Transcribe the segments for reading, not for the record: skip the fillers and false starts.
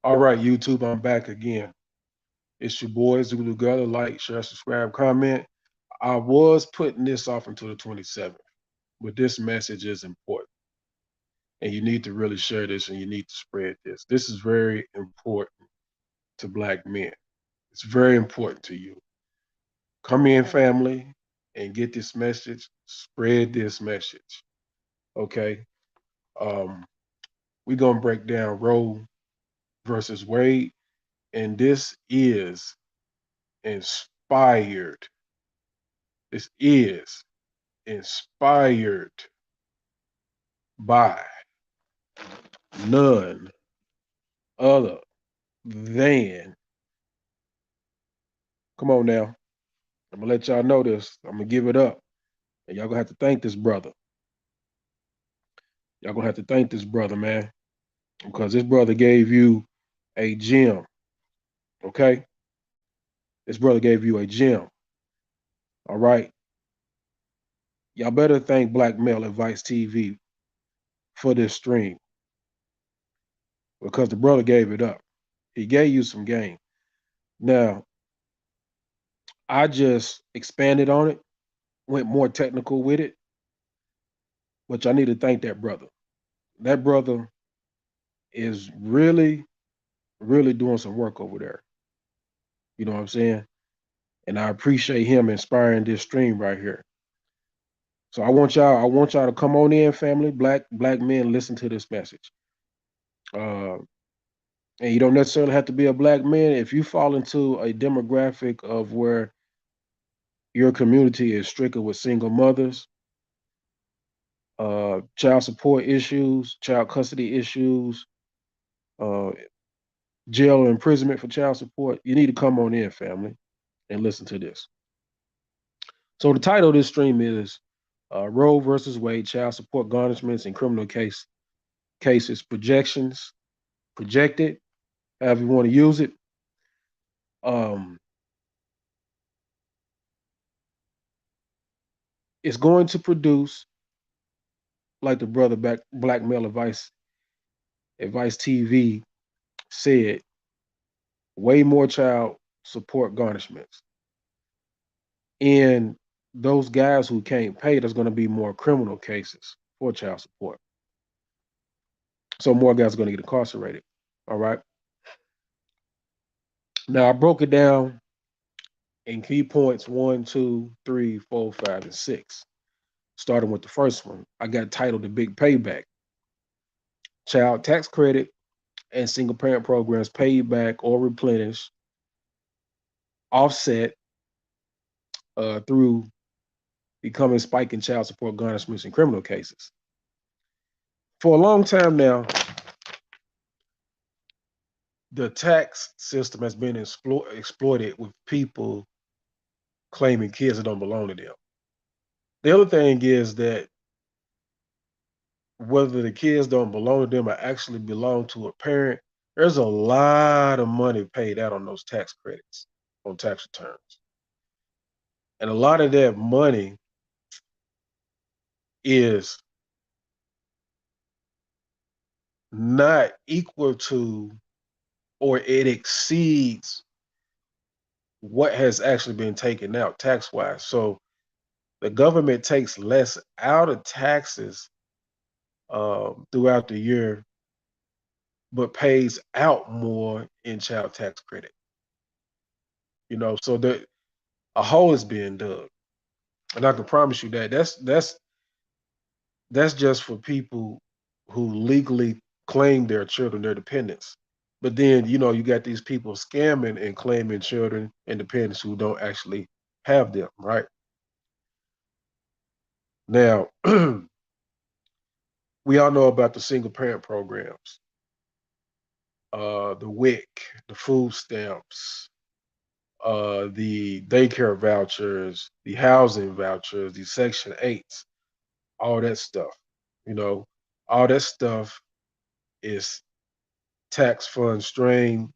All right, YouTube, I'm back again. It's your boys do together. Like, share, subscribe, comment. I was putting this off until the 27th, but this message is important. And you need to really share this and you need to spread this. This is very important to black men. It's very important to you. Come in, family, and get this message. Spread this message. Okay. Um, we're gonna break down Roe versus Wade, and this is inspired. This is inspired by none other than, come on now, I'm gonna let y'all know this. I'm gonna give it up. And y'all gonna have to thank this brother. Y'all gonna have to thank this brother, man. Because this brother gave you a gem. Okay? This brother gave you a gem. All right. Y'all better thank Black Male Advice TV for this stream. Because the brother gave it up. He gave you some game. Now, I just expanded on it, went more technical with it, which I need to thank that brother. That brother is really, really doing some work over there. You know what I'm saying? And I appreciate him inspiring this stream right here. So I want y'all to come on in, family. Black men, listen to this message. Uh, and you don't necessarily have to be a black man. If you fall into a demographic of where your community is stricken with single mothers, child support issues, child custody issues, uh, jail or imprisonment for child support, you need to come on in, family, and listen to this. So the title of this stream is Roe versus Wade: Child Support Garnishments in Criminal Cases Projections, Projected, however you want to use it. Um, it's going to produce, like the brother Black Male Advice TV said, way more child support garnishments. And those guys who can't pay, there's going to be more criminal cases for child support. So more guys are going to get incarcerated. All right. Now I broke it down in key points one, two, three, four, five, and six. Starting with the first one, I got titled The Big Payback. Child tax credit and single parent programs paid back or replenished, offset through becoming spike in child support garnishments in criminal cases. For a long time now, the tax system has been exploited with people claiming kids that don't belong to them. The other thing is that whether the kids don't belong to them or actually belong to a parent, there's a lot of money paid out on those tax credits, on tax returns. And a lot of that money is not equal to, or it exceeds what has actually been taken out tax wise. So the government takes less out of taxes throughout the year, but pays out more in child tax credit. So a hole is being dug, and I can promise you that that's just for people who legally claim their children, their dependents. But then you got these people scamming and claiming children and dependents who don't actually have them, right? Now, we all know about the single parent programs, the WIC, the food stamps, the daycare vouchers, the housing vouchers, the Section 8s, all that stuff. You know, all that stuff is tax funds strain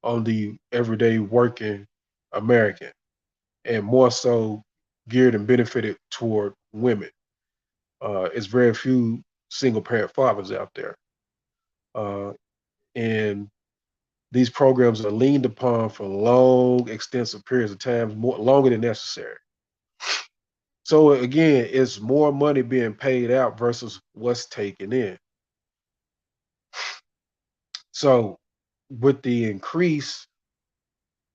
on the everyday working American, and more so geared and benefited toward women. It's very few single parent fathers out there. And These programs are leaned upon for long, extensive periods of time, more longer than necessary. So again, it's more money being paid out versus what's taken in. So with the increase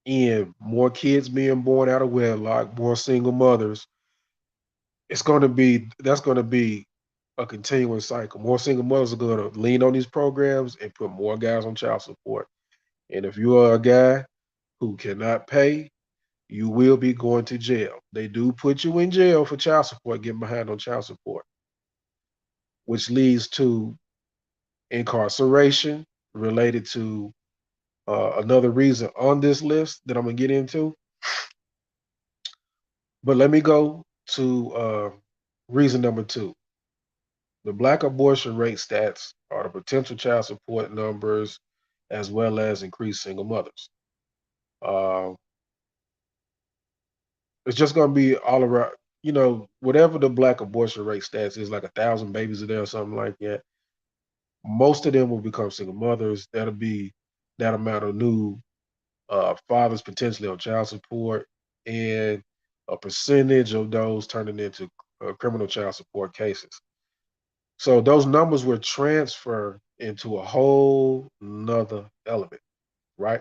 in more kids being born out of wedlock, more single mothers, it's going to be that's going to be a continuing cycle. More single mothers are going to lean on these programs and put more guys on child support. And if you are a guy who cannot pay, you will be going to jail. They do put you in jail for child support, getting behind on child support, which leads to incarceration related to another reason on this list that I'm going to get into. But let me go to reason number two. The black abortion rate stats are the potential child support numbers as well as increased single mothers. Uh, it's just going to be all around, whatever the black abortion rate stats is, like 1,000 babies a day or something like that. Most of them will become single mothers. That'll be that amount of new fathers potentially on child support, and a percentage of those turning into criminal child support cases. So those numbers will transfer into a whole nother element, right?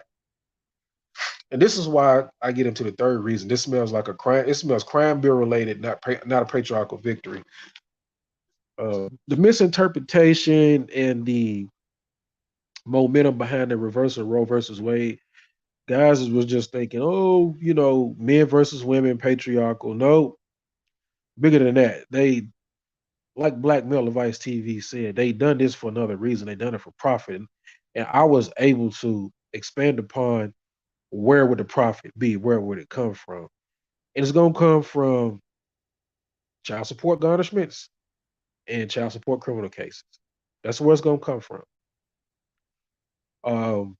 And this is why I get into the third reason. This smells like a crime. It smells crime bill related, not a patriarchal victory. The misinterpretation and the momentum behind the reversal of Roe versus Wade, guys was just thinking, oh, men versus women, patriarchal. No, bigger than that. They, like Black Male Advice TV said, they done this for another reason. They done it for profit. And I was able to expand upon where would the profit be? Where would it come from? And it's going to come from child support garnishments and child support criminal cases. That's where it's going to come from. Um,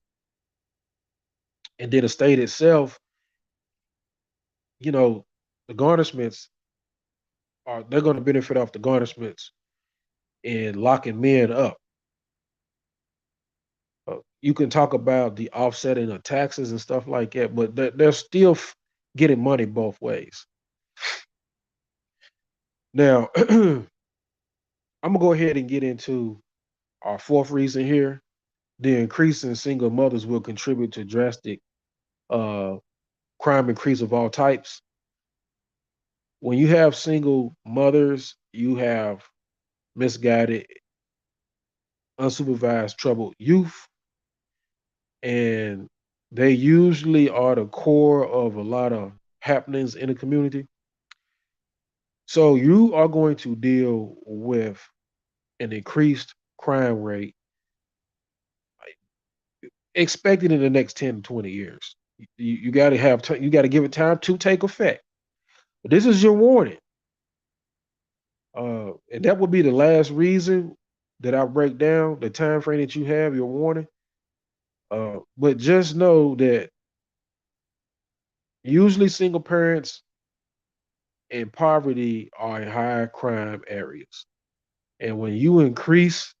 and then the state itself, you know, the garnishments they're going to benefit off the garnishments and locking men up. You can talk about the offsetting of taxes and stuff like that, but they're still getting money both ways. Now, I'm gonna go ahead and get into our fourth reason here. The increase in single mothers will contribute to drastic uh, crime increase of all types. When you have single mothers, you have misguided, unsupervised, troubled youth, and they usually are the core of a lot of happenings in the community. So you are going to deal with an increased crime rate expected in the next 10 to 20 years. You got to you got to give it time to take effect. But this is your warning. And that would be the last reason that I break down the time frame that you have, your warning. But just know that usually single parents and poverty are in high crime areas. And when you increase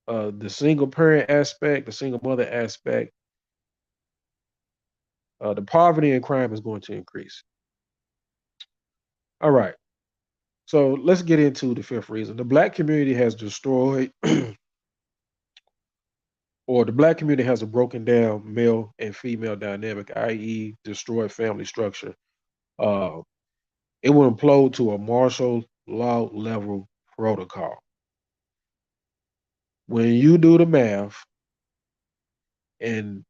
the single parent aspect, the single mother aspect, the poverty and crime is going to increase. All right. So let's get into the fifth reason. The black community has destroyed, or the black community has a broken down male and female dynamic, i.e., destroyed family structure. Uh, it will implode to a martial law level protocol. When you do the math, and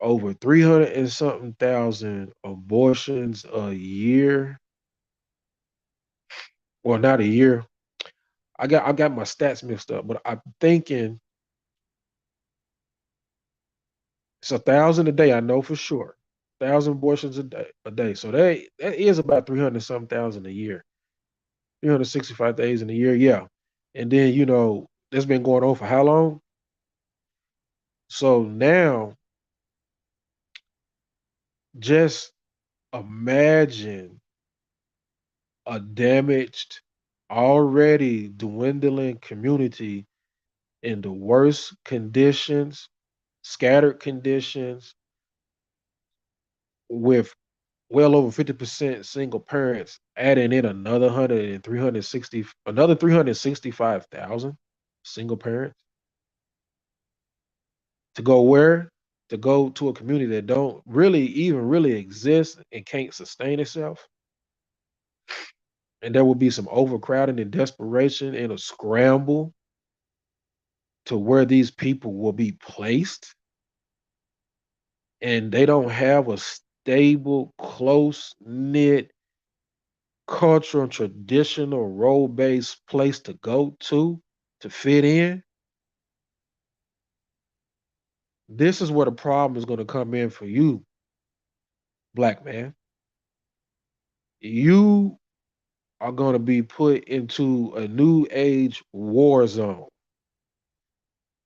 over 300 and something thousand abortions a year, or not a year. I got my stats mixed up, but I'm thinking it's 1,000 a day. I know for sure, 1,000 abortions a day. So that is about 300 something thousand a year. 365 days in a year, yeah. And then that's been going on for how long? So now, just imagine a damaged, already dwindling community in the worst conditions scattered conditions, with well over 50% single parents, adding in another 100 and 360, another 365,000 single parents to go where? To go to a community that don't really even really exist and can't sustain itself. And there will be some overcrowding and desperation and a scramble to where these people will be placed. And they don't have a stable, close knit, cultural, traditional, role based place to go to fit in. This is where the problem is going to come in for you, black man. You are going to be put into a new age war zone.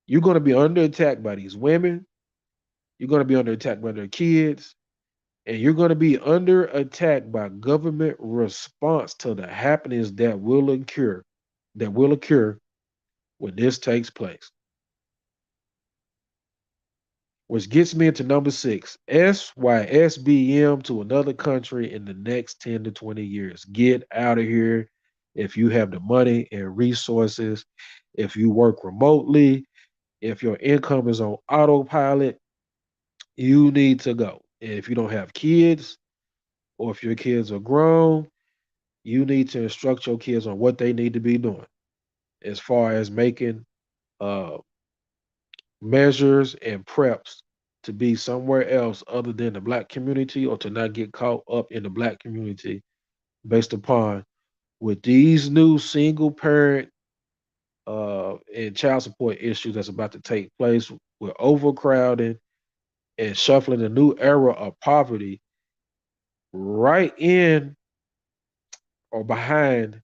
You're going to be under attack by these women. You're going to be under attack by their kids. And you're going to be under attack by government response to the happenings that will occur when this takes place. Which gets me into number six, SYSBM to another country in the next 10 to 20 years. Get out of here if you have the money and resources, if you work remotely, if your income is on autopilot, you need to go. And if you don't have kids, or if your kids are grown, you need to instruct your kids on what they need to be doing as far as making uh, measures and preps to be somewhere else other than the black community, or to not get caught up in the black community based upon with these new single parent and child support issues that's about to take place with overcrowding and shuffling a new era of poverty right in or behind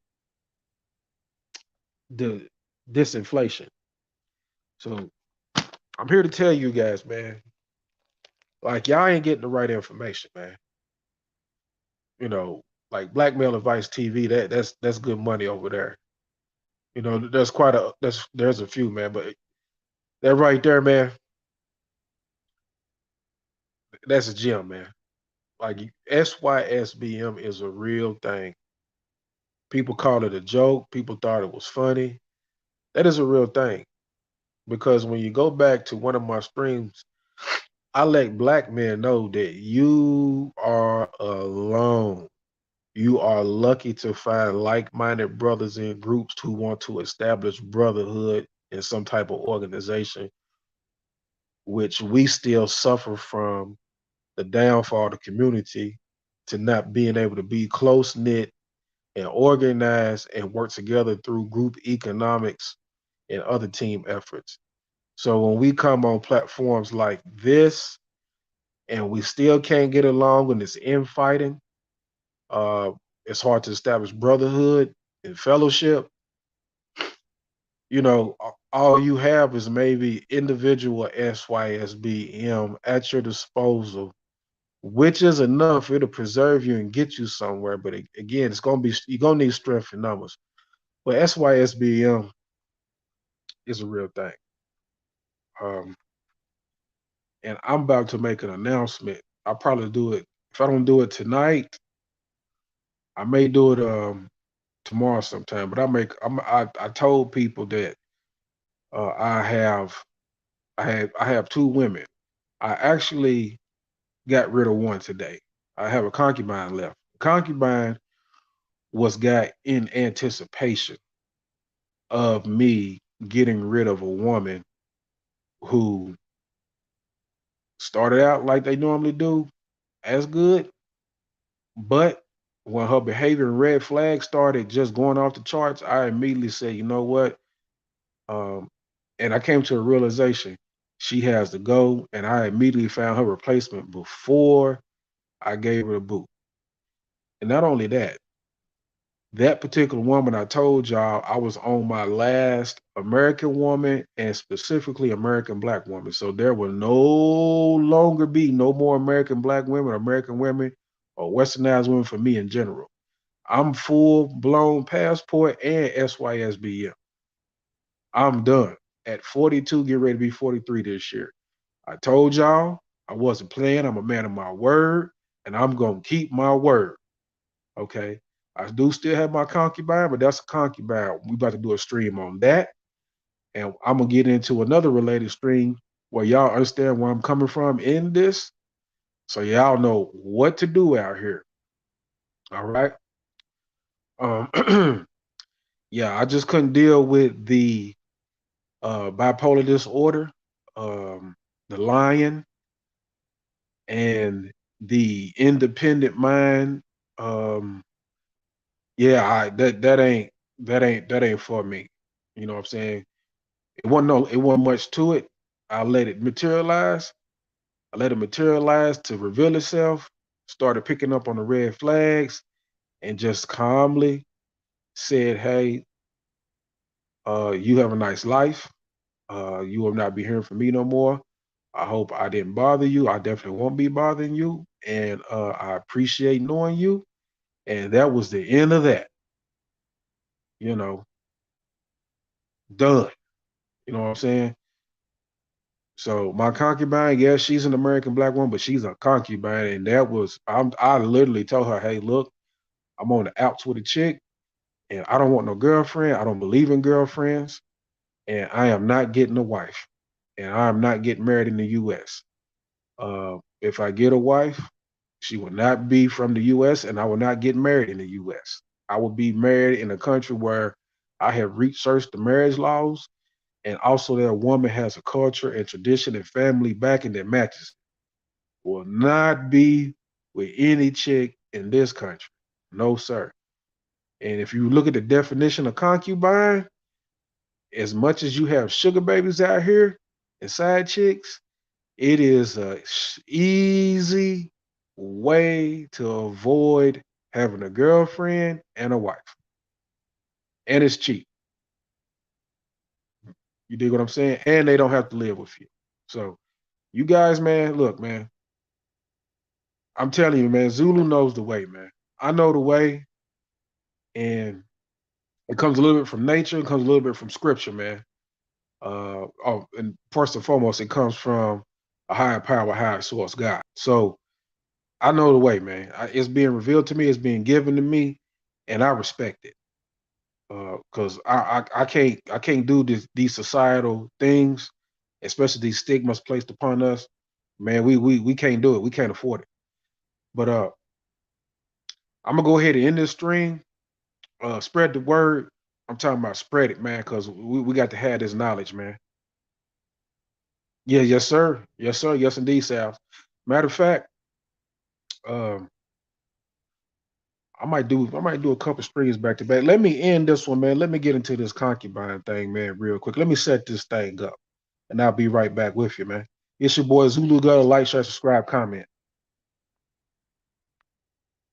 the disinflation. So I'm here to tell you guys, man, like y'all ain't getting the right information, man. You know, like Blackmail Advice TV, that's good money over there. You know, there's a few, man, but that right there, man, that's a gem, man. Like SYSBM is a real thing. People called it a joke. People thought it was funny. That is a real thing. Because when you go back to one of my streams, I let black men know that you are alone. You are lucky to find like-minded brothers in groups who want to establish brotherhood in some type of organization, which we still suffer from the downfall of the community to not being able to be close knit and organized and work together through group economics and other team efforts. So when we come on platforms like this and we still can't get along and it's infighting, uh, it's hard to establish brotherhood and fellowship. You know, all you have is maybe individual SYSBM at your disposal, which is enough. It'll preserve you and get you somewhere. But again, it's gonna be you're gonna need strength in numbers. But SYSBM is a real thing. Um, and I'm about to make an announcement. I'll probably do it. If I don't do it tonight, I may do it tomorrow sometime. But I told people that uh, I have I have two women. I actually got rid of one today. I have a concubine left. Concubine was got in anticipation of me getting rid of a woman who started out like they normally do, as good, but when her behavior and red flags started just going off the charts, I immediately said, you know what? Um, and I came to a realization she has to go, and I immediately found her replacement before I gave her the boot. And not only that, that particular woman, I told y'all I was on my last American woman and specifically American black woman. So there will no longer be no more American black women, American women, or westernized women for me in general. I'm full blown passport and SYSBM. I'm done. At 42, get ready to be 43 this year. I told y'all I wasn't playing. I'm a man of my word, and I'm gonna keep my word. Okay. I do still have my concubine, but that's a concubine. We about to do a stream on that. And I'm gonna get into another related stream where y'all understand where I'm coming from in this. So y'all know what to do out here. All right. Yeah, I just couldn't deal with the bipolar disorder, um, the lion, and the independent mind. Um, yeah, that ain't for me. You know what I'm saying? It wasn't much to it. I let it materialize. I let it materialize to reveal itself. Started picking up on the red flags and just calmly said, "Hey, you have a nice life. You will not be hearing from me no more. I hope I didn't bother you. I definitely won't be bothering you, and I appreciate knowing you." And that was the end of that. You know, done. You know what I'm saying? So my concubine, yes, she's an American black woman, but she's a concubine, and I literally told her, "Hey, look, I'm on the outs with a chick, and I don't want no girlfriend. I don't believe in girlfriends, and I am not getting a wife, and I am not getting married in the U.S. If I get a wife, she will not be from the U.S., and I will not get married in the U.S. I will be married in a country where I have researched the marriage laws, and also that woman has a culture and tradition and family backing that matches. Will not be with any chick in this country. No, sir. And if you look at the definition of concubine, as much as you have sugar babies out here and side chicks, it is a easy way to avoid having a girlfriend and a wife. And it's cheap. You dig what I'm saying? And they don't have to live with you. So you guys, man, look, man, I'm telling you, man, Zulu knows the way, man. I know the way, and it comes a little bit from nature, it comes a little bit from scripture, man. And first and foremost, it comes from a higher power, a higher source, God. So I know the way, man. It's being revealed to me, it's being given to me, and I respect it. Because I can't do these societal things, especially these stigmas placed upon us. Man, we can't do it. We can't afford it. But I'm gonna go ahead and end this stream. Spread the word. I'm talking about spread it, man, because we got to have this knowledge, man. Yeah, yes, sir. Yes, sir. Yes, indeed, Sal. Matter of fact, um, I might do a couple streams back to back. Let me end this one, man. Let me get into this concubine thing, man, real quick. Let me set this thing up, and I'll be right back with you, man. It's your boy Zulu Gutter. Like, share, subscribe, comment.